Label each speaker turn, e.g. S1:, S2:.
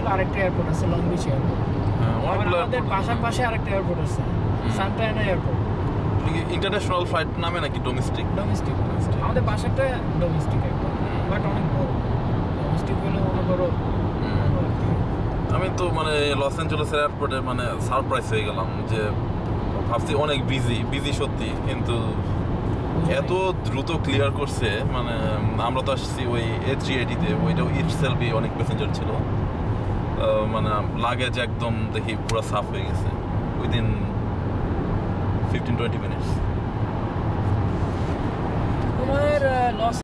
S1: হলো আরেকটা এয়ারপোর্ট আছে, লং বিচ এয়ারপোর্ট। আমাদের পাশাপাশি আরেকটা এয়ারপোর্ট আছে, Santa Ana airport.
S2: International flight নামে নাকি ডোমেস্টিক?
S1: ডোমেস্টিক। আমাদের পাশেরটা ডোমেস্টিক এয়ারপোর্ট, বাট অনেক বড়। ডোমেস্টিক হলে মনে করো
S2: আমি তো মানে লস অ্যাঞ্জেলেসের এয়ারপোর্টে মানে সারপ্রাইজ হয়ে গেলাম, যে ভাবছি অনেক বিজি সত্যি, কিন্তু এত দ্রুত ক্লিয়ার করছে। মানে আমরা তো আসছি ওই A380-তে, ওইটাও ইটসেলফি অনেক প্যাসেঞ্জার ছিল, মানে লাগেজ একদম দেখি পুরো সাফ হয়ে গেছে উইদিন 15-20 মিনিটস।
S1: তোমার লস